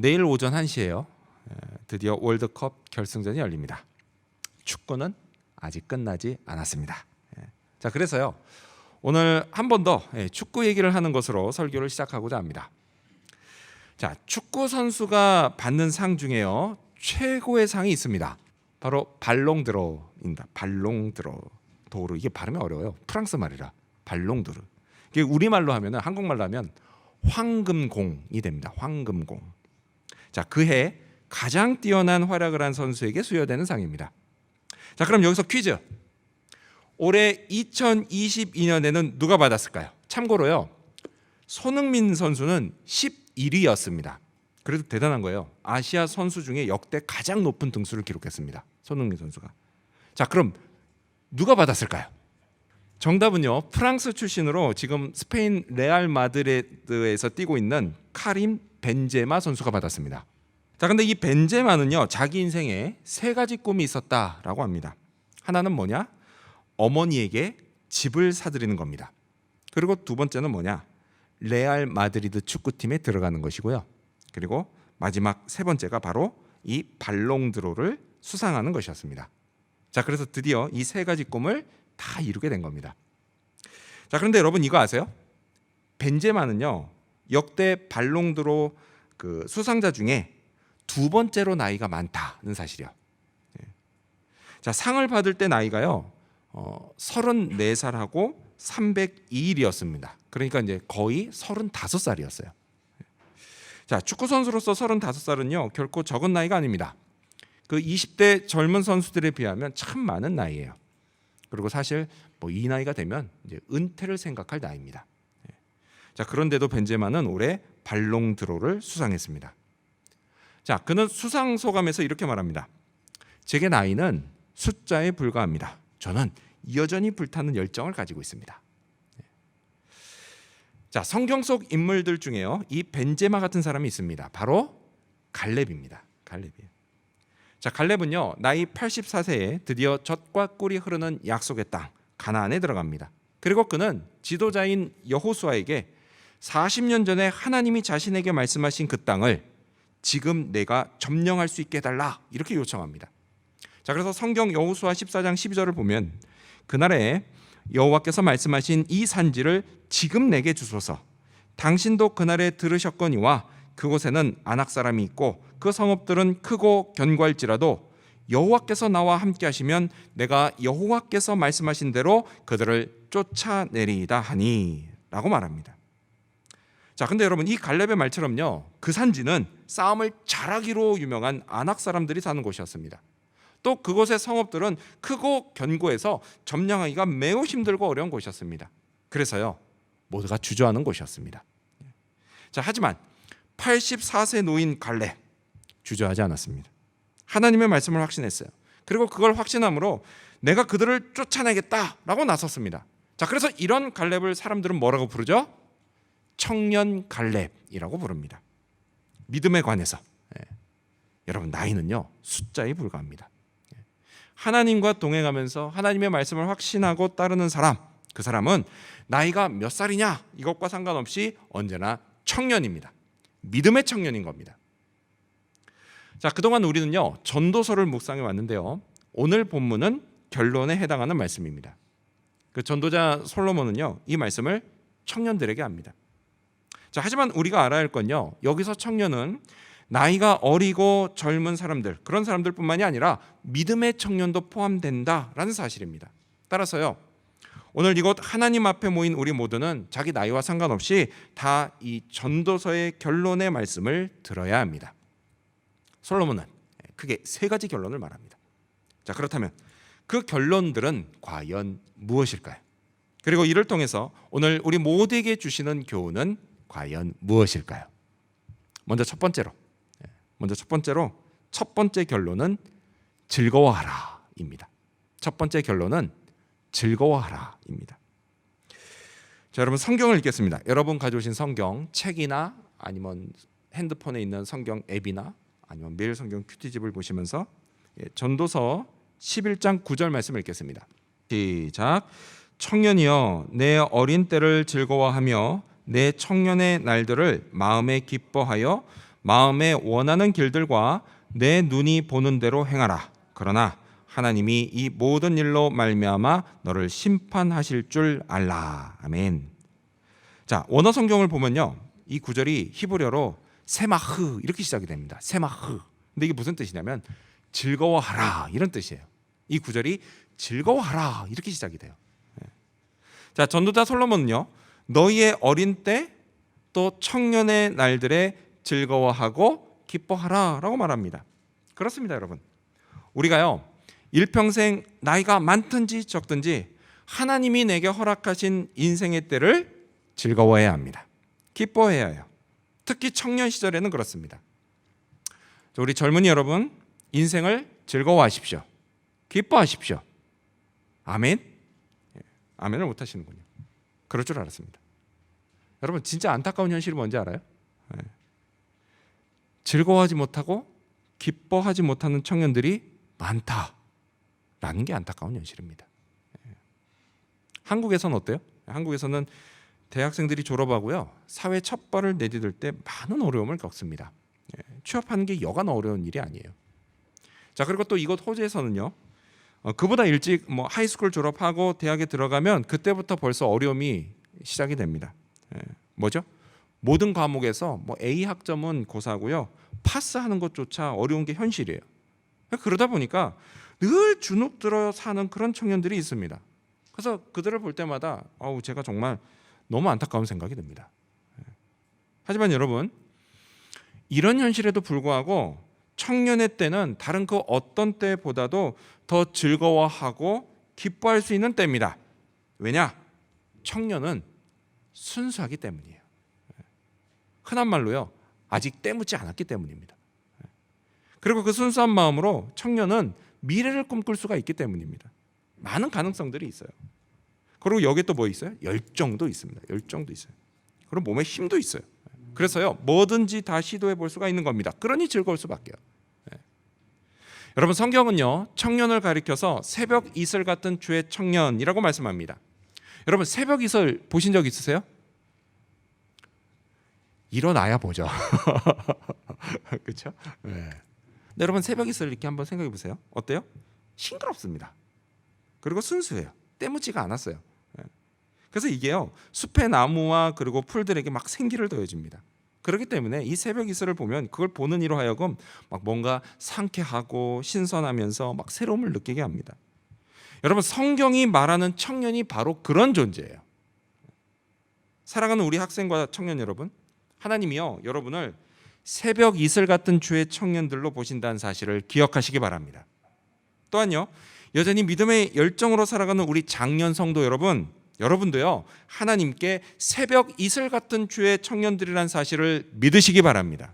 내일 오전 1시에요. 드디어 월드컵 결승전이 열립니다. 축구는 아직 끝나지 않았습니다. 자, 그래서요. 오늘 한 번 더 축구 얘기를 하는 것으로 설교를 시작하고자 합니다. 자, 축구 선수가 받는 상 중에요. 최고의 상이 있습니다. 바로 발롱드로입니다. 발롱드로. 도르. 이게 발음이 어려워요. 프랑스 말이라. 발롱드르. 이게 우리말로 하면은, 한국말로 하면 황금공이 됩니다. 황금공. 자, 그해 가장 뛰어난 활약을 한 선수에게 수여되는 상입니다. 자, 그럼 여기서 퀴즈. 올해 2022년에는 누가 받았을까요? 참고로요. 손흥민 선수는 11위였습니다. 그래도 대단한 거예요. 아시아 선수 중에 역대 가장 높은 등수를 기록했습니다. 손흥민 선수가. 자, 그럼 누가 받았을까요? 정답은요. 프랑스 출신으로 지금 스페인 레알 마드리드에서 뛰고 있는 카림 벤제마 선수가 받았습니다. 자, 근데 이 벤제마는요. 자기 인생에 3가지 꿈이 있었다라고 합니다. 하나는 뭐냐? 어머니에게 집을 사드리는 겁니다. 그리고 두 번째는 뭐냐? 레알 마드리드 축구팀에 들어가는 것이고요. 그리고 마지막 3번째가 바로 이 발롱드로를 수상하는 것이었습니다. 자, 그래서 드디어 이 3가지 꿈을 다 이루게 된 겁니다. 자, 그런데 여러분 이거 아세요? 벤제마는요. 역대 발롱드로 그 수상자 중에 2번째로 나이가 많다는 사실이요. 자, 상을 받을 때 나이가요. 34살하고 302일이었습니다. 그러니까 이제 거의 35살이었어요. 자, 축구 선수로서 35살은요. 결코 적은 나이가 아닙니다. 그 20대 젊은 선수들에 비하면 참 많은 나이예요. 그리고 사실 뭐 이 나이가 되면 이제 은퇴를 생각할 나이입니다. 자, 그런데도 벤제마는 올해 발롱드로를 수상했습니다. 자, 그는 수상 소감에서 이렇게 말합니다. 제게 나이는 숫자에 불과합니다. 저는 여전히 불타는 열정을 가지고 있습니다. 자, 성경 속 인물들 중에요. 이 벤제마 같은 사람이 있습니다. 바로 갈렙입니다. 갈렙이에요. 자, 갈렙은요. 나이 84세에 드디어 젖과 꿀이 흐르는 약속의 땅 가나안에 들어갑니다. 그리고 그는 지도자인 여호수아에게 40년 전에 하나님이 자신에게 말씀하신 그 땅을 지금 내가 점령할 수 있게 해달라 이렇게 요청합니다. 자, 그래서 성경 여호수아 14장 12절을 보면 그날에 여호와께서 말씀하신 이 산지를 지금 내게 주소서. 당신도 그날에 들으셨거니와 그곳에는 아낙 사람이 있고 그 성읍들은 크고 견고할지라도 여호와께서 나와 함께 하시면 내가 여호와께서 말씀하신 대로 그들을 쫓아내리이다 하니 라고 말합니다. 자, 근데 여러분 이 갈렙의 말처럼요. 그 산지는 싸움을 잘하기로 유명한 아낙 사람들이 사는 곳이었습니다. 또 그곳의 성읍들은 크고 견고해서 점령하기가 매우 힘들고 어려운 곳이었습니다. 그래서요. 모두가 주저하는 곳이었습니다. 자, 하지만 84세 노인 갈렙 주저하지 않았습니다. 하나님의 말씀을 확신했어요. 그리고 그걸 확신함으로 내가 그들을 쫓아내겠다라고 나섰습니다. 자, 그래서 이런 갈렙을 사람들은 뭐라고 부르죠? 청년 갈렙이라고 부릅니다. 믿음에 관해서. 여러분 나이는요 숫자에 불과합니다. 하나님과 동행하면서 하나님의 말씀을 확신하고 따르는 사람, 그 사람은 나이가 몇 살이냐 이것과 상관없이 언제나 청년입니다. 믿음의 청년인 겁니다. 자, 그동안 우리는요 전도서를 묵상해 왔는데요. 오늘 본문은 결론에 해당하는 말씀입니다. 그 전도자 솔로몬은요 이 말씀을 청년들에게 합니다. 자, 하지만 우리가 알아야 할 건요 여기서 청년은 나이가 어리고 젊은 사람들, 그런 사람들뿐만이 아니라 믿음의 청년도 포함된다라는 사실입니다. 따라서요 오늘 이곳 하나님 앞에 모인 우리 모두는 자기 나이와 상관없이 다 이 전도서의 결론의 말씀을 들어야 합니다. 솔로몬은 크게 3가지 결론을 말합니다. 자, 그렇다면 그 결론들은 과연 무엇일까요? 그리고 이를 통해서 오늘 우리 모두에게 주시는 교훈은 과연 무엇일까요? 먼저 첫 번째로 첫 번째 결론은 즐거워하라입니다. 첫 번째 결론은 즐거워하라입니다. 자, 여러분 성경을 읽겠습니다. 여러분 가져오신 성경 책이나 아니면 핸드폰에 있는 성경 앱이나 아니면 매일 성경 큐티집을 보시면서 전도서 11장 9절 말씀을 읽겠습니다. 시작. 청년이여 내 어린 때를 즐거워하며 내 청년의 날들을 마음에 기뻐하여 마음에 원하는 길들과 내 눈이 보는 대로 행하라. 그러나 하나님이 이 모든 일로 말미암아 너를 심판하실 줄 알라. 아멘. 자, 원어 성경을 보면요, 이 구절이 히브리어로 세마흐 이렇게 시작이 됩니다. 세마흐. 근데 이게 무슨 뜻이냐면 즐거워하라 이런 뜻이에요. 이 구절이 즐거워하라 이렇게 시작이 돼요. 자, 전도자 솔로몬은요, 너희의 어린 때 또 청년의 날들에 즐거워하고 기뻐하라라고 말합니다. 그렇습니다, 여러분. 우리가요, 일평생 나이가 많든지 적든지 하나님이 내게 허락하신 인생의 때를 즐거워해야 합니다. 기뻐해야 해요. 특히 청년 시절에는 그렇습니다. 우리 젊은이 여러분, 인생을 즐거워하십시오. 기뻐하십시오. 아멘? 아멘을 못 하시는군요. 그럴 줄 알았습니다. 여러분, 진짜 안타까운 현실이 뭔지 알아요? 즐거워하지 못하고 기뻐하지 못하는 청년들이 많다라는 게 안타까운 현실입니다. 한국에서는 어때요? 한국에서는 대학생들이 졸업하고요, 사회 첫 발을 내디딜 때 많은 어려움을 겪습니다. 취업하는 게 여간 어려운 일이 아니에요. 자, 그리고 또 이곳 호주에서는요, 그보다 일찍 하이스쿨 졸업하고 대학에 들어가면 그때부터 벌써 어려움이 시작이 됩니다. 뭐죠? 모든 과목에서 A 학점은 고사고요, 파스하는 것조차 어려운 게 현실이에요. 그러다 보니까 늘 주눅 들어 사는 그런 청년들이 있습니다. 그래서 그들을 볼 때마다 제가 정말 너무 안타까운 생각이 듭니다. 하지만 여러분, 이런 현실에도 불구하고 청년의 때는 다른 그 어떤 때보다도 더 즐거워하고 기뻐할 수 있는 때입니다. 왜냐? 청년은 순수하기 때문이에요. 흔한 말로요, 아직 때묻지 않았기 때문입니다. 그리고 그 순수한 마음으로 청년은 미래를 꿈꿀 수가 있기 때문입니다. 많은 가능성들이 있어요. 그리고 여기 또 뭐 있어요? 열정도 있습니다. 열정도 있어요. 그리고 몸에 힘도 있어요. 그래서요, 뭐든지 다 시도해 볼 수가 있는 겁니다. 그러니 즐거울 수밖에요. 여러분, 성경은요, 청년을 가리켜서 새벽 이슬 같은 주의 청년이라고 말씀합니다. 여러분, 새벽 이슬 보신 적 있으세요? 일어나야 보죠. 그렇죠? 네. 여러분, 새벽 이슬 이렇게 한번 생각해 보세요. 어때요? 싱그럽습니다. 그리고 순수해요. 때묻지가 않았어요. 그래서 이게요, 숲의 나무와 그리고 풀들에게 막 생기를 더해줍니다. 그렇기 때문에 이 새벽 이슬을 보면 그걸 보는 이로 하여금 막 뭔가 상쾌하고 신선하면서 막 새로움을 느끼게 합니다. 여러분, 성경이 말하는 청년이 바로 그런 존재예요. 사랑하는 우리 학생과 청년 여러분, 하나님이요, 여러분을 새벽 이슬 같은 주의 청년들로 보신다는 사실을 기억하시기 바랍니다. 또한요, 여전히 믿음의 열정으로 살아가는 우리 장년 성도 여러분도요, 하나님께 새벽 이슬 같은 주의 청년들이라는 사실을 믿으시기 바랍니다.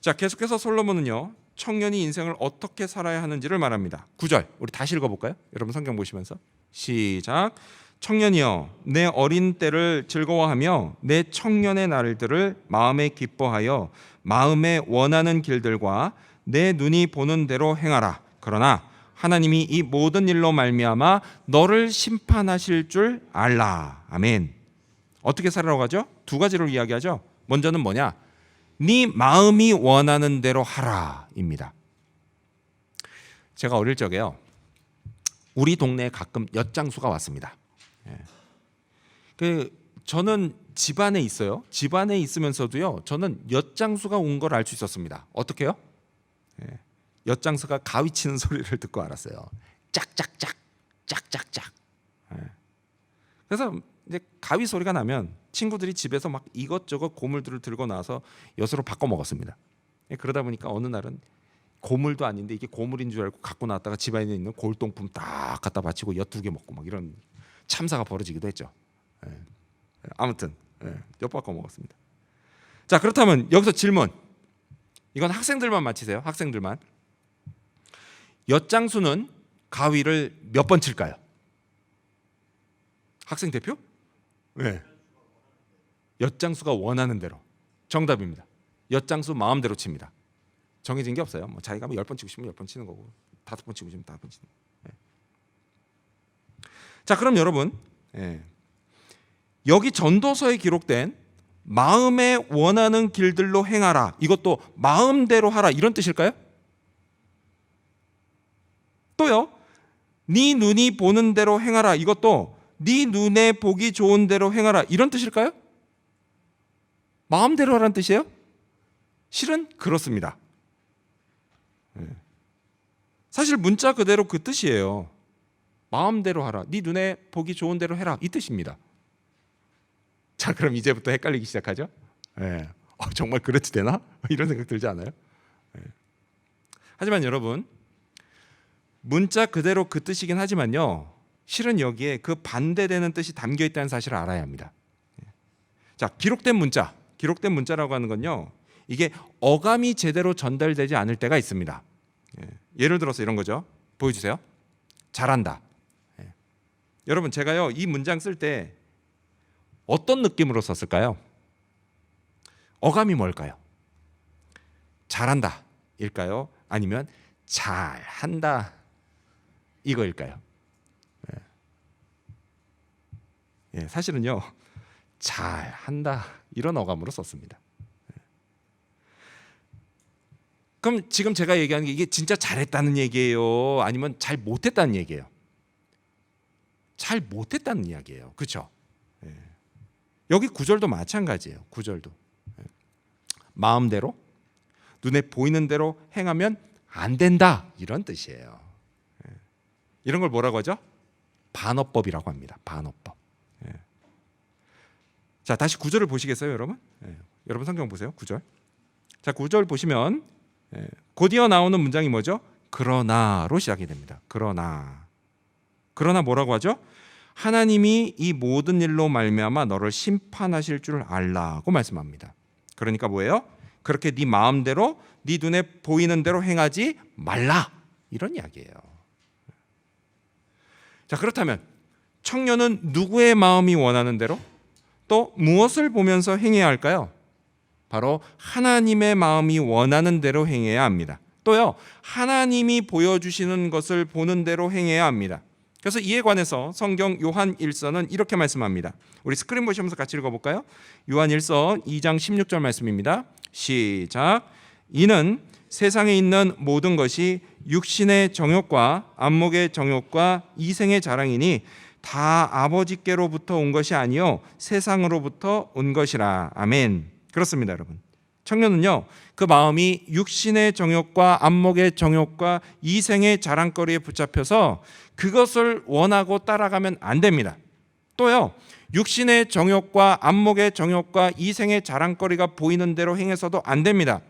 자, 계속해서 솔로몬은요, 청년이 인생을 어떻게 살아야 하는지를 말합니다. 9절, 우리 다시 읽어볼까요? 여러분 성경 보시면서 시작. 청년이여, 내 어린 때를 즐거워하며 내 청년의 날들을 마음에 기뻐하여 마음에 원하는 길들과 내 눈이 보는 대로 행하라. 그러나 하나님이 이 모든 일로 말미암아 너를 심판하실 줄 알라. 아멘. 어떻게 살아라고 하죠? 두 가지로 이야기하죠. 먼저는 뭐냐? 네 마음이 원하는 대로 하라입니다. 제가 어릴 적에요, 우리 동네에 가끔 엿장수가 왔습니다. 저는 집안에 있어요. 집안에 있으면서도요, 저는 엿장수가 온 걸 알 수 있었습니다. 어떻게요? 엿장수가 가위 치는 소리를 듣고 알았어요. 짝짝짝, 짝짝짝. 그래서 이제 가위 소리가 나면 친구들이 집에서 막 이것저것 고물들을 들고 나와서 엿으로 바꿔 먹었습니다. 그러다 보니까 어느 날은 고물도 아닌데 이게 고물인 줄 알고 갖고 나왔다가 집안에 있는 골동품 딱 갖다 바치고 엿 2개 먹고 막 이런 참사가 벌어지기도 했죠. 아무튼 엿 바꿔 먹었습니다. 자, 그렇다면 여기서 질문. 이건 학생들만 맞히세요. 학생들만. 엿장수는 가위를 몇 번 칠까요? 학생 대표? 네. 엿장수가 원하는 대로. 정답입니다. 엿장수 마음대로 칩니다. 정해진 게 없어요. 자기가 10번 치고 싶으면 10번 치는 거고 5번 치고 싶으면 5번 치는 거고. 자, 그럼 여러분, 여기 전도서에 기록된 마음에 원하는 길들로 행하라. 이것도 마음대로 하라 이런 뜻일까요? 또요. 네 눈이 보는 대로 행하라. 이것도 네 눈에 보기 좋은 대로 행하라. 이런 뜻일까요? 마음대로 하라는 뜻이에요? 실은 그렇습니다. 사실 문자 그대로 그 뜻이에요. 마음대로 하라. 네 눈에 보기 좋은 대로 해라. 이 뜻입니다. 자, 그럼 이제부터 헷갈리기 시작하죠? 정말 그래도 되나? 이런 생각 들지 않아요? 하지만 여러분, 문자 그대로 그 뜻이긴 하지만요, 실은 여기에 그 반대되는 뜻이 담겨 있다는 사실을 알아야 합니다. 자, 기록된 문자라고 하는 건요, 이게 어감이 제대로 전달되지 않을 때가 있습니다. 예를 들어서 이런 거죠. 보여주세요. 잘한다. 여러분, 제가요 이 문장 쓸 때 어떤 느낌으로 썼을까요? 어감이 뭘까요? 잘한다 일까요? 아니면 잘한다 이거일까요? 사실은요, 잘한다 이런 어감으로 썼습니다. 그럼 지금 제가 얘기하는 게 이게 진짜 잘했다는 얘기예요? 아니면 잘 못했다는 얘기예요? 잘 못했다는 이야기예요. 그렇죠? 여기 구절도 마찬가지예요. 구절도 마음대로 눈에 보이는 대로 행하면 안 된다 이런 뜻이에요. 이런 걸 뭐라고 하죠? 반어법이라고 합니다. 반어법. 자, 다시 구절을 보시겠어요, 여러분? 여러분 성경 보세요. 구절. 자, 구절 보시면 곧이어 나오는 문장이 뭐죠? 그러나로 시작이 됩니다. 그러나 뭐라고 하죠? 하나님이 이 모든 일로 말미암아 너를 심판하실 줄 알라고 말씀합니다. 그러니까 뭐예요? 그렇게 네 마음대로 네 눈에 보이는 대로 행하지 말라 이런 이야기예요. 자, 그렇다면 청년은 누구의 마음이 원하는 대로 또 무엇을 보면서 행해야 할까요? 바로 하나님의 마음이 원하는 대로 행해야 합니다. 또요, 하나님이 보여주시는 것을 보는 대로 행해야 합니다. 그래서 이에 관해서 성경 요한 1서는 이렇게 말씀합니다. 우리 스크린 보시면서 같이 읽어볼까요? 요한 1서 2장 16절 말씀입니다. 시작. 이는 세상에 있는 모든 것이 육신의 정욕과 안목의 정욕과 이생의 자랑이니 다 아버지께로부터 온 것이 아니요 세상으로부터 온 것이라. 아멘. 그렇습니다, 여러분. 청년은요, 그 마음이 육신의 정욕과 안목의 정욕과 이생의 자랑거리에 붙잡혀서 그것을 원하고 따라가면 안 됩니다. 또요, 육신의 정욕과 안목의 정욕과 이생의 자랑거리가 보이는 대로 행해서도 안 됩니다.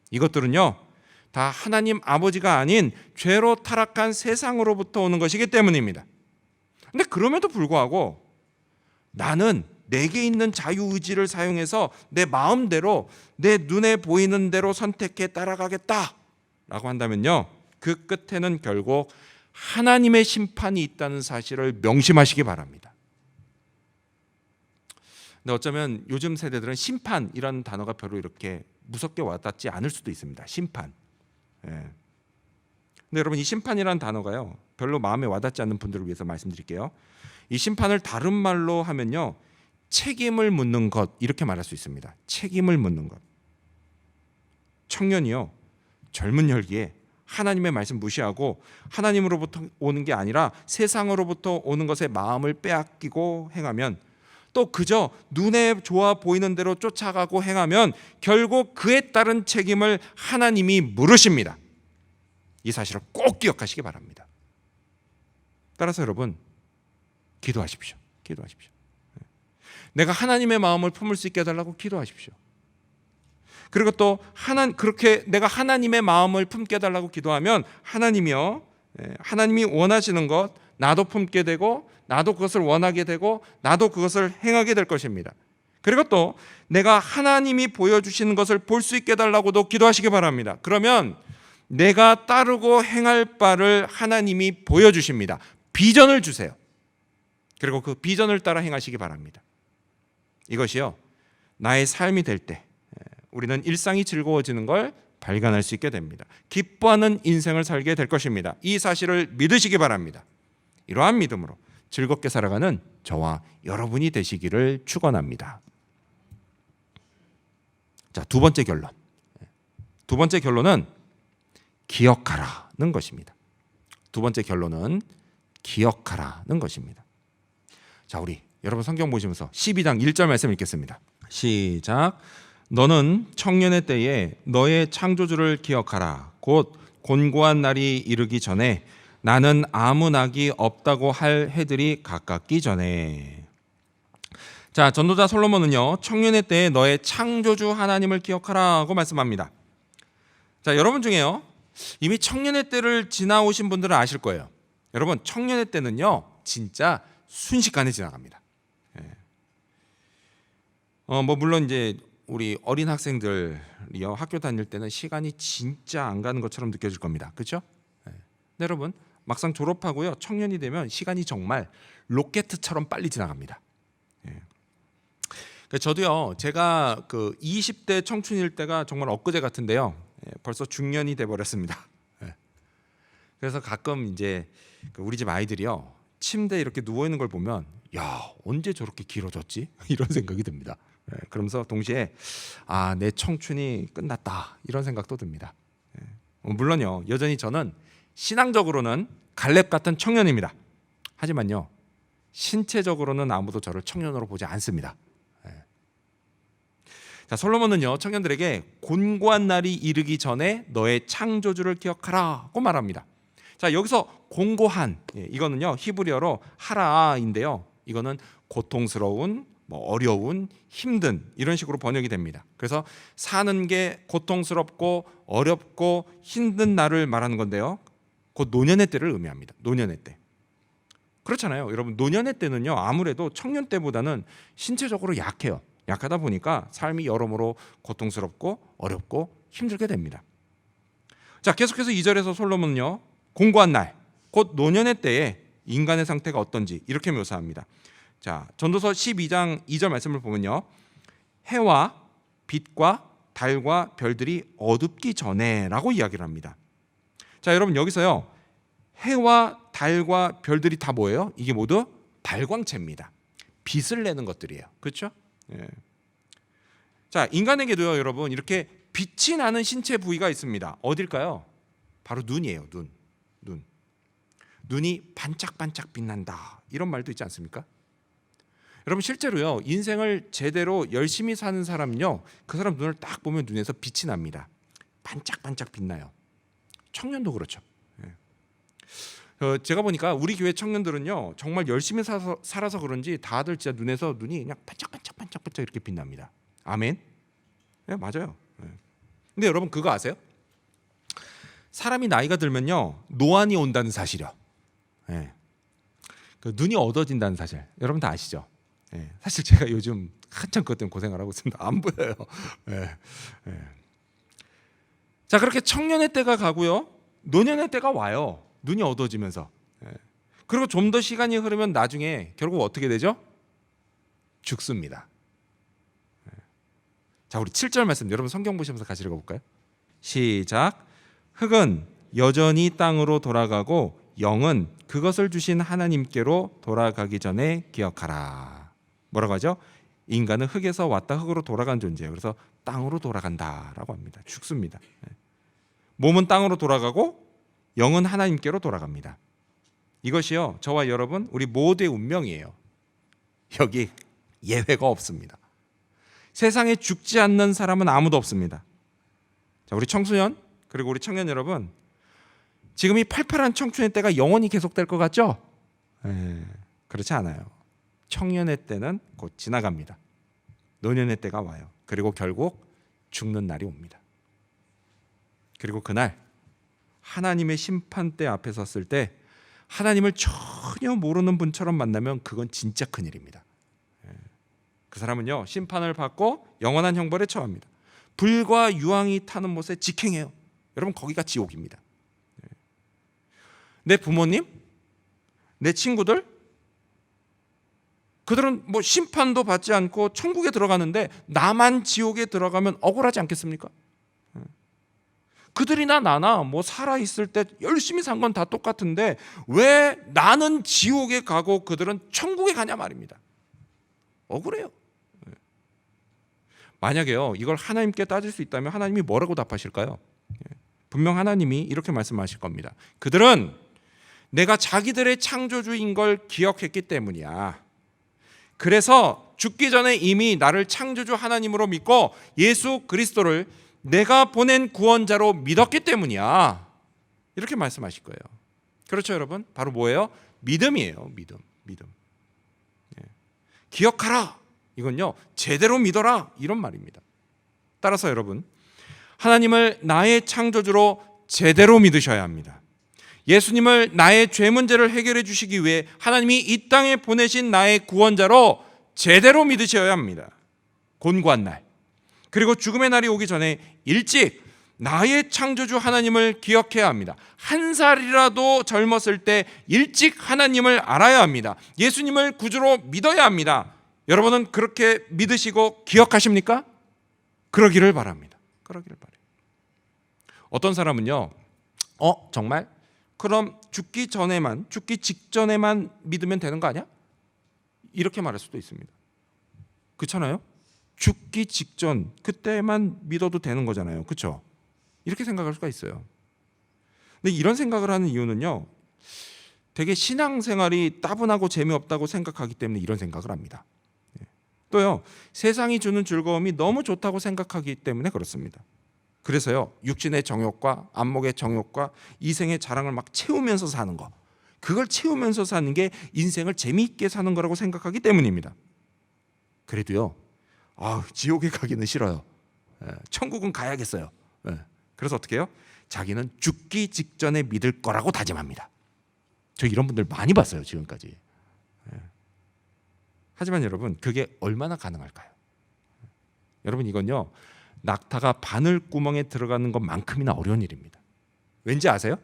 이것들은요, 다 하나님 아버지가 아닌 죄로 타락한 세상으로부터 오는 것이기 때문입니다. 근데 그럼에도 불구하고 나는 내게 있는 자유의지를 사용해서 내 마음대로 내 눈에 보이는 대로 선택해 따라가겠다 라고 한다면요, 그 끝에는 결국 하나님의 심판이 있다는 사실을 명심하시기 바랍니다. 근데 어쩌면 요즘 세대들은 심판이라는 단어가 별로 이렇게 무섭게 와닿지 않을 수도 있습니다. 심판. 근데 여러분, 이 심판이라는 단어가요, 별로 마음에 와닿지 않는 분들을 위해서 말씀드릴게요. 이 심판을 다른 말로 하면요, 책임을 묻는 것 이렇게 말할 수 있습니다. 책임을 묻는 것. 청년이요, 젊은 혈기에 하나님의 말씀 무시하고 하나님으로부터 오는 게 아니라 세상으로부터 오는 것에 마음을 빼앗기고 행하면, 또 그저 눈에 좋아 보이는 대로 쫓아가고 행하면 결국 그에 따른 책임을 하나님이 물으십니다. 이 사실을 꼭 기억하시기 바랍니다. 따라서 여러분, 기도하십시오. 기도하십시오. 내가 하나님의 마음을 품을 수 있게 해달라고 기도하십시오. 그리고 또 그렇게 내가 하나님의 마음을 품게 해달라고 기도하면 하나님이요, 하나님이 원하시는 것 나도 품게 되고 나도 그것을 원하게 되고 나도 그것을 행하게 될 것입니다. 그리고 또 내가 하나님이 보여주시는 것을 볼 수 있게 해달라고도 기도하시기 바랍니다. 그러면 내가 따르고 행할 바를 하나님이 보여주십니다. 비전을 주세요. 그리고 그 비전을 따라 행하시기 바랍니다. 이것이요, 나의 삶이 될 때 우리는 일상이 즐거워지는 걸 발견할 수 있게 됩니다. 기뻐하는 인생을 살게 될 것입니다. 이 사실을 믿으시기 바랍니다. 이러한 믿음으로 즐겁게 살아가는 저와 여러분이 되시기를 축원합니다. 자, 두 번째 결론. 두 번째 결론은 기억하라는 것입니다. 두 번째 결론은 기억하라는 것입니다. 자, 우리 여러분 성경 보시면서 12장 1절 말씀 읽겠습니다. 시작. 너는 청년의 때에 너의 창조주를 기억하라. 곧 곤고한 날이 이르기 전에 나는 아무 낙이 없다고 할 해들이 가깝기 전에. 자, 전도자 솔로몬은요, 청년의 때에 너의 창조주 하나님을 기억하라고 말씀합니다. 자, 여러분 중에요, 이미 청년의 때를 지나오신 분들은 아실 거예요. 여러분, 청년의 때는요, 진짜 순식간에 지나갑니다. 물론 이제 우리 어린 학생들이요, 학교 다닐 때는 시간이 진짜 안 가는 것처럼 느껴질 겁니다. 그렇죠? 근데 여러분, 막상 졸업하고요, 청년이 되면 시간이 정말 로켓처럼 빨리 지나갑니다. 저도요, 제가 그 20대 청춘일 때가 정말 엊그제 같은데요, 벌써 중년이 돼 버렸습니다. 그래서 가끔 이제 우리 집 아이들이요, 침대에 이렇게 누워 있는 걸 보면, 야, 언제 저렇게 길어졌지? 이런 생각이 듭니다. 그러면서 동시에 내 청춘이 끝났다, 이런 생각도 듭니다. 물론요, 여전히 저는 신앙적으로는 갈렙 같은 청년입니다. 하지만요, 신체적으로는 아무도 저를 청년으로 보지 않습니다. 자, 솔로몬은요, 청년들에게 곤고한 날이 이르기 전에 너의 창조주를 기억하라고 말합니다. 자, 여기서 곤고한, 이거는요, 히브리어로 하라인데요, 이거는 고통스러운, 어려운, 힘든, 이런 식으로 번역이 됩니다. 그래서 사는 게 고통스럽고 어렵고 힘든 날을 말하는 건데요, 곧 노년의 때를 의미합니다. 노년의 때. 그렇잖아요, 여러분. 노년의 때는요, 아무래도 청년 때보다는 신체적으로 약해요. 약하다 보니까 삶이 여러모로 고통스럽고 어렵고 힘들게 됩니다. 자, 계속해서 2절에서 솔로몬은요, 공고한 날, 곧 노년의 때에 인간의 상태가 어떤지 이렇게 묘사합니다. 자, 전도서 12장 2절 말씀을 보면요, 해와 빛과 달과 별들이 어둡기 전에라고 이야기를 합니다. 자, 여러분, 여기서요, 해와 달과 별들이 다 뭐예요? 이게 모두 발광체입니다. 빛을 내는 것들이에요. 그렇죠? 자, 인간에게도요, 여러분, 이렇게 빛이 나는 신체 부위가 있습니다. 어딜까요? 바로 눈이에요. 눈이 반짝반짝 빛난다, 이런 말도 있지 않습니까? 여러분, 실제로요, 인생을 제대로 열심히 사는 사람은요, 그 사람 눈을 딱 보면 눈에서 빛이 납니다. 반짝반짝 빛나요. 청년도 그렇죠. 제가 보니까 우리 교회 청년들은요, 정말 열심히 살아서 그런지 다들 진짜 눈에서 눈이 그냥 반짝반짝 이렇게 빛납니다. 아멘. 네, 맞아요. 근데 여러분, 그거 아세요? 사람이 나이가 들면요, 노안이 온다는 사실이요. 그 눈이 어두워진다는 사실, 여러분 다 아시죠? 사실 제가 요즘 한참 그것 때문에 고생을 하고 있습니다. 안 보여요. 자, 그렇게 청년의 때가 가고요, 노년의 때가 와요. 눈이 어두워지면서. 그리고 좀 더 시간이 흐르면 나중에 결국 어떻게 되죠? 죽습니다. 자, 우리 7절 말씀 여러분 성경 보시면서 같이 읽어볼까요? 시작. 흙은 여전히 땅으로 돌아가고 영은 그것을 주신 하나님께로 돌아가기 전에 기억하라. 뭐라고 하죠? 인간은 흙에서 왔다 흙으로 돌아간 존재예요. 그래서 땅으로 돌아간다라고 합니다. 죽습니다. 몸은 땅으로 돌아가고 영은 하나님께로 돌아갑니다. 이것이요, 저와 여러분, 우리 모두의 운명이에요. 여기 예외가 없습니다. 세상에 죽지 않는 사람은 아무도 없습니다. 자, 우리 청소년 그리고 우리 청년 여러분, 지금 이 팔팔한 청춘의 때가 영원히 계속될 것 같죠? 그렇지 않아요. 청년의 때는 곧 지나갑니다. 노년의 때가 와요. 그리고 결국 죽는 날이 옵니다. 그리고 그날 하나님의 심판대 앞에 섰을 때 하나님을 전혀 모르는 분처럼 만나면 그건 진짜 큰일입니다. 그 사람은요, 심판을 받고 영원한 형벌에 처합니다. 불과 유황이 타는 못에 직행해요. 여러분, 거기가 지옥입니다. 내 부모님, 내 친구들, 그들은 뭐 심판도 받지 않고 천국에 들어가는데 나만 지옥에 들어가면 억울하지 않겠습니까? 그들이나 나나 뭐 살아있을 때 열심히 산 건 다 똑같은데 왜 나는 지옥에 가고 그들은 천국에 가냐 말입니다. 억울해요. 만약에요 이걸 하나님께 따질 수 있다면 하나님이 뭐라고 답하실까요? 분명 하나님이 이렇게 말씀하실 겁니다. 그들은 내가 자기들의 창조주인 걸 기억했기 때문이야. 그래서 죽기 전에 이미 나를 창조주 하나님으로 믿고 예수 그리스도를 내가 보낸 구원자로 믿었기 때문이야. 이렇게 말씀하실 거예요. 그렇죠 여러분? 바로 뭐예요? 믿음이에요. 믿음. 기억하라. 이건요 제대로 믿어라 이런 말입니다. 따라서 여러분 하나님을 나의 창조주로 제대로 믿으셔야 합니다. 예수님을 나의 죄 문제를 해결해 주시기 위해 하나님이 이 땅에 보내신 나의 구원자로 제대로 믿으셔야 합니다. 곤고한 날 그리고 죽음의 날이 오기 전에 일찍 나의 창조주 하나님을 기억해야 합니다. 한 살이라도 젊었을 때 일찍 하나님을 알아야 합니다. 예수님을 구주로 믿어야 합니다. 여러분은 그렇게 믿으시고 기억하십니까? 그러기를 바랍니다. 그러기를 바래요. 어떤 사람은요 정말? 그럼 죽기 직전에만 믿으면 되는 거 아니야? 이렇게 말할 수도 있습니다. 그렇잖아요? 죽기 직전 그때만 믿어도 되는 거잖아요. 그렇죠? 이렇게 생각할 수가 있어요. 근데 이런 생각을 하는 이유는요 되게 신앙생활이 따분하고 재미없다고 생각하기 때문에 이런 생각을 합니다. 또요 세상이 주는 즐거움이 너무 좋다고 생각하기 때문에 그렇습니다. 그래서요 육신의 정욕과 안목의 정욕과 이생의 자랑을 막 채우면서 사는 거, 그걸 채우면서 사는 게 인생을 재미있게 사는 거라고 생각하기 때문입니다. 그래도요 지옥에 가기는 싫어요. 천국은 가야겠어요. 그래서 어떻게 해요? 자기는 죽기 직전에 믿을 거라고 다짐합니다. 저 이런 분들 많이 봤어요 지금까지. 하지만 여러분 그게 얼마나 가능할까요? 여러분 이건요 낙타가 바늘구멍에 들어가는 것만큼이나 어려운 일입니다. 왠지 아세요?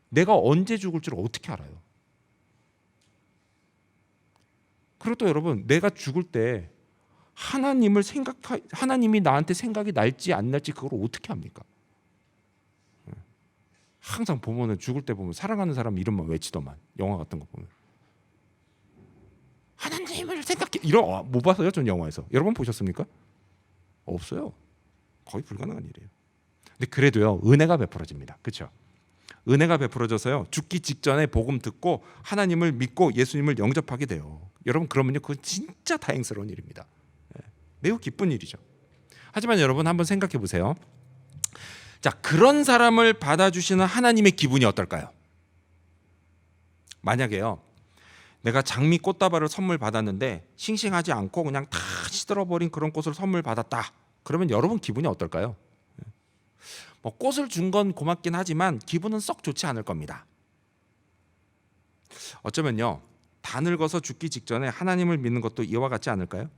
내가 언제 죽을 줄 어떻게 알아요? 그리고 또 여러분 내가 죽을 때 하나님이 나한테 생각이 날지 안 날지 그걸 어떻게 합니까? 항상 보면은 죽을 때 보면 사랑하는 사람 이름만 외치더만, 영화 같은 거 보면 하나님을 생각해 이런 못 봤어요? 전 영화에서. 여러분 보셨습니까? 없어요. 거의 불가능한 일이에요. 근데 그래도요 은혜가 베풀어집니다. 그렇죠? 은혜가 베풀어져서요 죽기 직전에 복음 듣고 하나님을 믿고 예수님을 영접하게 돼요. 여러분 그러면요 그건 진짜 다행스러운 일입니다. 매우 기쁜 일이죠. 하지만 여러분 한번 생각해 보세요. 자, 그런 사람을 받아주시는 하나님의 기분이 어떨까요? 만약에요 내가 장미 꽃다발을 선물 받았는데 싱싱하지 않고 그냥 다 시들어버린 그런 꽃을 선물 받았다. 그러면 여러분 기분이 어떨까요? 꽃을 준 건 고맙긴 하지만 기분은 썩 좋지 않을 겁니다. 어쩌면요 다 늙어서 죽기 직전에 하나님을 믿는 것도 이와 같지 않을까요?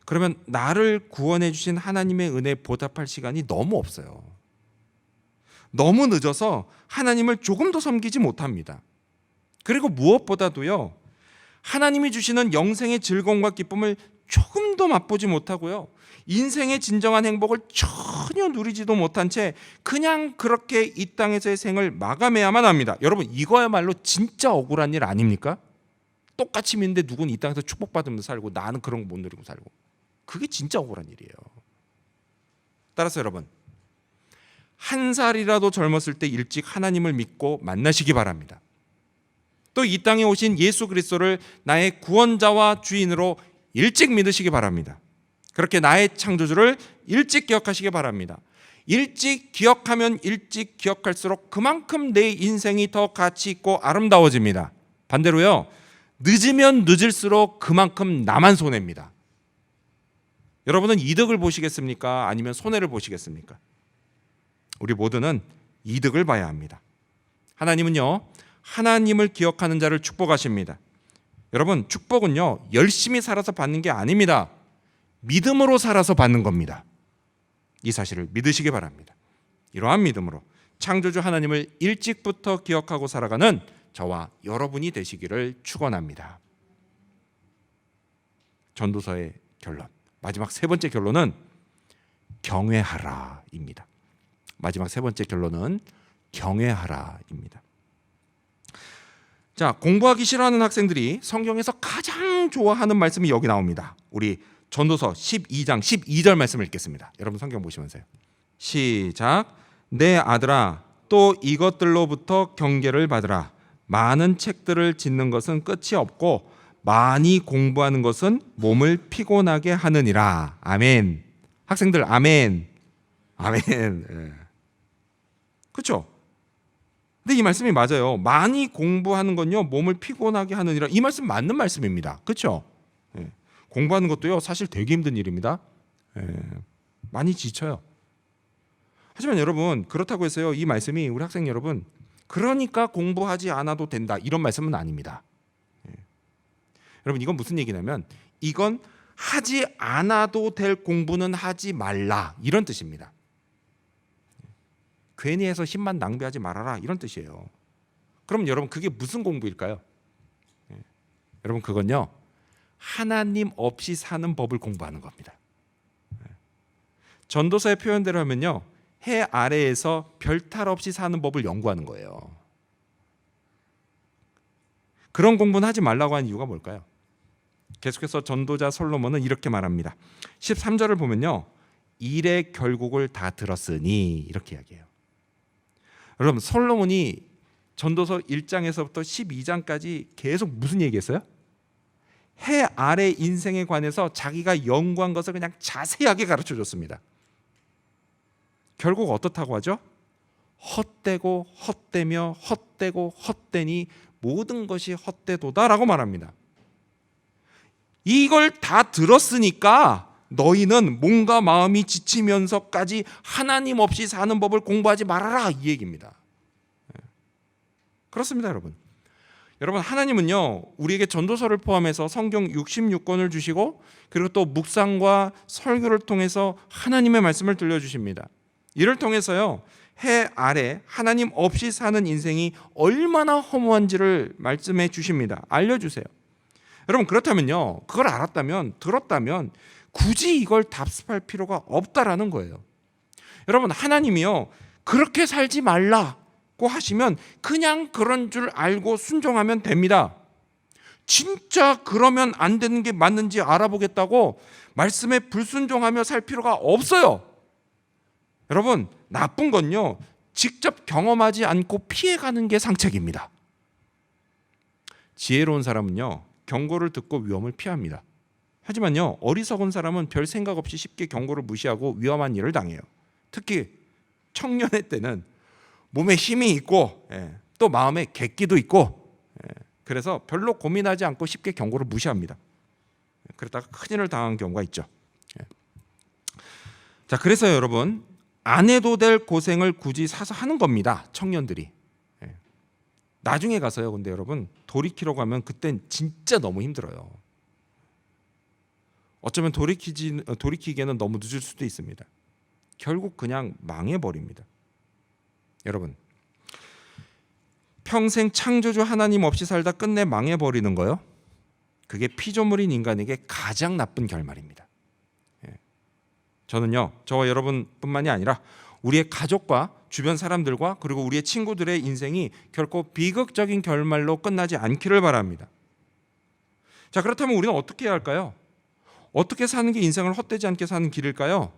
그러면 나를 구원해 주신 하나님의 은혜에 보답할 시간이 너무 없어요. 너무 늦어서 하나님을 조금 더 섬기지 못합니다. 그리고 무엇보다도요 하나님이 주시는 영생의 즐거움과 기쁨을 조금도 맛보지 못하고요 인생의 진정한 행복을 전혀 누리지도 못한 채 그냥 그렇게 이 땅에서의 생을 마감해야만 합니다. 여러분 이거야말로 진짜 억울한 일 아닙니까? 똑같이 믿는데 누구는 이 땅에서 축복받으면서 살고 나는 그런 거 못 누리고 살고, 그게 진짜 억울한 일이에요. 따라서 여러분 한 살이라도 젊었을 때 일찍 하나님을 믿고 만나시기 바랍니다. 또 이 땅에 오신 예수 그리스도를 나의 구원자와 주인으로 일찍 믿으시기 바랍니다. 그렇게 나의 창조주를 일찍 기억하시기 바랍니다. 일찍 기억하면 일찍 기억할수록 그만큼 내 인생이 더 가치 있고 아름다워집니다. 반대로요 늦으면 늦을수록 그만큼 나만 손해입니다. 여러분은 이득을 보시겠습니까? 아니면 손해를 보시겠습니까? 우리 모두는 이득을 봐야 합니다. 하나님은요 하나님을 기억하는 자를 축복하십니다. 여러분 축복은요 열심히 살아서 받는 게 아닙니다. 믿음으로 살아서 받는 겁니다. 이 사실을 믿으시기 바랍니다. 이러한 믿음으로 창조주 하나님을 일찍부터 기억하고 살아가는 저와 여러분이 되시기를 축원합니다. 전도서의 결론, 마지막 세 번째 결론은 경외하라입니다. 마지막 세 번째 결론은 경외하라입니다. 자, 공부하기 싫어하는 학생들이 성경에서 가장 좋아하는 말씀이 여기 나옵니다. 우리 전도서 12장 12절 말씀을 읽겠습니다. 여러분 성경 보시면서요. 시작. 내 아들아, 또 이것들로부터 경계를 받으라. 많은 책들을 짓는 것은 끝이 없고 많이 공부하는 것은 몸을 피곤하게 하느니라. 아멘. 학생들 아멘. 아멘. 예. 그렇죠? 근데 이 말씀이 맞아요. 많이 공부하는 건요 몸을 피곤하게 하느니라. 이 말씀 맞는 말씀입니다. 그렇죠? 예. 공부하는 것도요 사실 되게 힘든 일입니다. 예. 많이 지쳐요. 하지만 여러분 그렇다고 해서요 이 말씀이 우리 학생 여러분 그러니까 공부하지 않아도 된다 이런 말씀은 아닙니다. 예. 여러분 이건 무슨 얘기냐면 이건 하지 않아도 될 공부는 하지 말라 이런 뜻입니다. 괜히 해서 힘만 낭비하지 말아라 이런 뜻이에요. 그럼 여러분 그게 무슨 공부일까요? 예. 여러분 그건요 하나님 없이 사는 법을 공부하는 겁니다. 예. 전도서의 표현대로 하면요 해 아래에서 별탈 없이 사는 법을 연구하는 거예요. 그런 공부는 하지 말라고 하는 이유가 뭘까요? 계속해서 전도자 솔로몬은 이렇게 말합니다. 13절을 보면요 일의 결국을 다 들었으니 이렇게 이야기해요. 여러분 솔로몬이 전도서 1장에서부터 12장까지 계속 무슨 얘기했어요? 해 아래 인생에 관해서 자기가 연구한 것을 그냥 자세하게 가르쳐줬습니다. 결국 어떻다고 하죠? 헛되고 헛되며 헛되고 헛되니 모든 것이 헛되도다라고 말합니다. 이걸 다 들었으니까 너희는 몸과 마음이 지치면서까지 하나님 없이 사는 법을 공부하지 말아라 이 얘기입니다. 그렇습니다, 여러분. 여러분 하나님은요 우리에게 전도서를 포함해서 성경 66권을 주시고 그리고 또 묵상과 설교를 통해서 하나님의 말씀을 들려주십니다. 이를 통해서요 해 아래 하나님 없이 사는 인생이 얼마나 허무한지를 말씀해 주십니다. 알려주세요. 여러분 그렇다면요 그걸 알았다면 들었다면 굳이 이걸 답습할 필요가 없다라는 거예요. 여러분 하나님이요 그렇게 살지 말라고 하시면 그냥 그런 줄 알고 순종하면 됩니다. 진짜 그러면 안 되는 게 맞는지 알아보겠다고 말씀에 불순종하며 살 필요가 없어요. 여러분 나쁜 건요 직접 경험하지 않고 피해가는 게 상책입니다. 지혜로운 사람은요 경고를 듣고 위험을 피합니다. 하지만요 어리석은 사람은 별 생각 없이 쉽게 경고를 무시하고 위험한 일을 당해요. 특히 청년의 때는 몸에 힘이 있고 또 마음에 객기도 있고 그래서 별로 고민하지 않고 쉽게 경고를 무시합니다. 그러다가 큰일을 당한 경우가 있죠. 자 그래서 여러분 안 해도 될 고생을 굳이 사서 하는 겁니다. 청년들이. 나중에 가서요 근데 여러분 돌이키려고 하면 그땐 진짜 너무 힘들어요. 어쩌면 돌이키기에는 너무 늦을 수도 있습니다. 결국 그냥 망해버립니다. 여러분 평생 창조주 하나님 없이 살다 끝내 망해버리는 거요 그게 피조물인 인간에게 가장 나쁜 결말입니다. 저는요 저와 여러분뿐만이 아니라 우리의 가족과 주변 사람들과 그리고 우리의 친구들의 인생이 결코 비극적인 결말로 끝나지 않기를 바랍니다. 자 그렇다면 우리는 어떻게 해야 할까요? 어떻게 사는 게 인생을 헛되지 않게 사는 길일까요?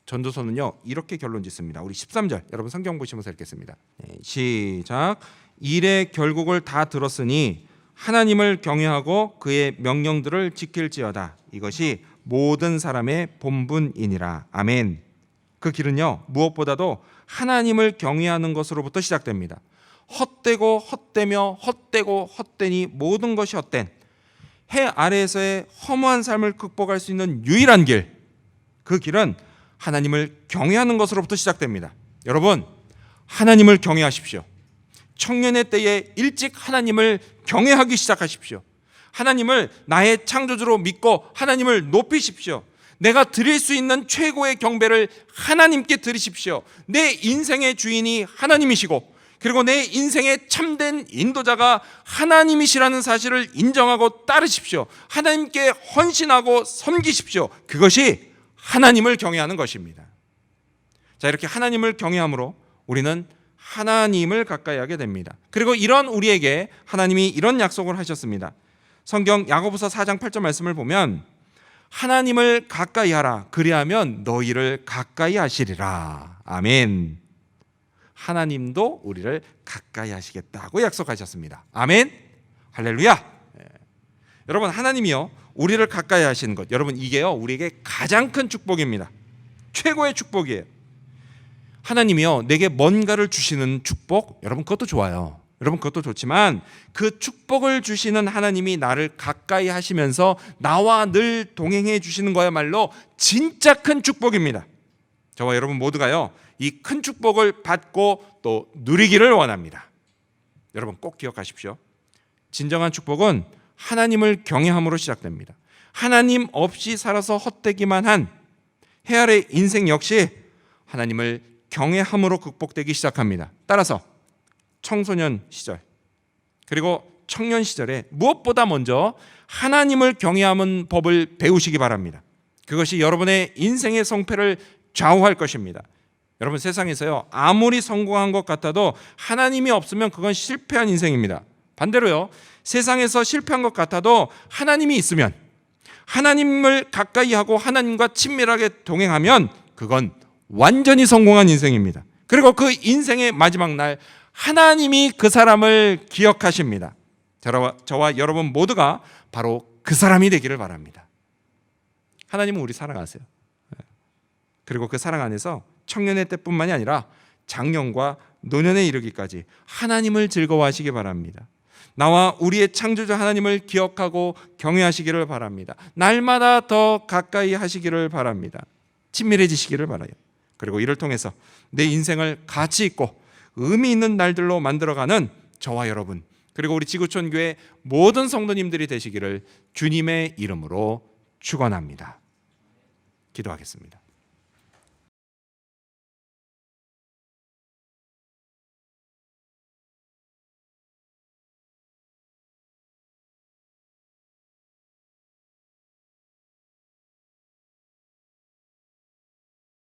전도서는요 이렇게 결론 짓습니다. 우리 13절 여러분 성경 보시면서 읽겠습니다. 시작. 일의 결국을 다 들었으니 하나님을 경외하고 그의 명령들을 지킬지어다. 이것이 모든 사람의 본분이니라. 아멘. 그 길은요 무엇보다도 하나님을 경외하는 것으로부터 시작됩니다. 헛되고 헛되며 헛되고 헛되니 모든 것이 헛된 해 아래에서의 허무한 삶을 극복할 수 있는 유일한 길, 그 길은 하나님을 경외하는 것으로부터 시작됩니다. 여러분 하나님을 경외하십시오. 청년의 때에 일찍 하나님을 경외하기 시작하십시오. 하나님을 나의 창조주로 믿고 하나님을 높이십시오. 내가 드릴 수 있는 최고의 경배를 하나님께 드리십시오. 내 인생의 주인이 하나님이시고 그리고 내 인생의 참된 인도자가 하나님이시라는 사실을 인정하고 따르십시오. 하나님께 헌신하고 섬기십시오. 그것이 하나님을 경외하는 것입니다. 자, 이렇게 하나님을 경외함으로 우리는 하나님을 가까이 하게 됩니다. 그리고 이런 우리에게 하나님이 이런 약속을 하셨습니다. 성경 야고보서 4장 8절 말씀을 보면 하나님을 가까이 하라. 그리하면 너희를 가까이 하시리라. 아멘. 하나님도 우리를 가까이 하시겠다고 약속하셨습니다. 아멘. 할렐루야. 여러분, 하나님이요 우리를 가까이 하시는 것, 여러분 이게요 우리에게 가장 큰 축복입니다. 최고의 축복이에요. 하나님이요 내게 뭔가를 주시는 축복, 여러분 그것도 좋아요. 여러분 그것도 좋지만 그 축복을 주시는 하나님이 나를 가까이 하시면서 나와 늘 동행해 주시는 거야말로 진짜 큰 축복입니다. 저와 여러분 모두가요 이 큰 축복을 받고 또 누리기를 원합니다. 여러분 꼭 기억하십시오. 진정한 축복은 하나님을 경외함으로 시작됩니다. 하나님 없이 살아서 헛되기만 한 헤아의 인생 역시 하나님을 경외함으로 극복되기 시작합니다. 따라서 청소년 시절 그리고 청년 시절에 무엇보다 먼저 하나님을 경외하는 법을 배우시기 바랍니다. 그것이 여러분의 인생의 성패를 좌우할 것입니다. 여러분 세상에서요 아무리 성공한 것 같아도 하나님이 없으면 그건 실패한 인생입니다. 반대로요 세상에서 실패한 것 같아도 하나님이 있으면, 하나님을 가까이 하고 하나님과 친밀하게 동행하면 그건 완전히 성공한 인생입니다. 그리고 그 인생의 마지막 날 하나님이 그 사람을 기억하십니다. 저와 여러분 모두가 바로 그 사람이 되기를 바랍니다. 하나님은 우리 사랑하세요. 그리고 그 사랑 안에서 청년의 때뿐만이 아니라 장년과 노년에 이르기까지 하나님을 즐거워하시기 바랍니다. 나와 우리의 창조주 하나님을 기억하고 경외하시기를 바랍니다. 날마다 더 가까이 하시기를 바랍니다. 친밀해지시기를 바라요. 그리고 이를 통해서 내 인생을 가치 있고 의미 있는 날들로 만들어가는 저와 여러분 그리고 우리 지구촌 교회 모든 성도님들이 되시기를 주님의 이름으로 축원합니다. 기도하겠습니다.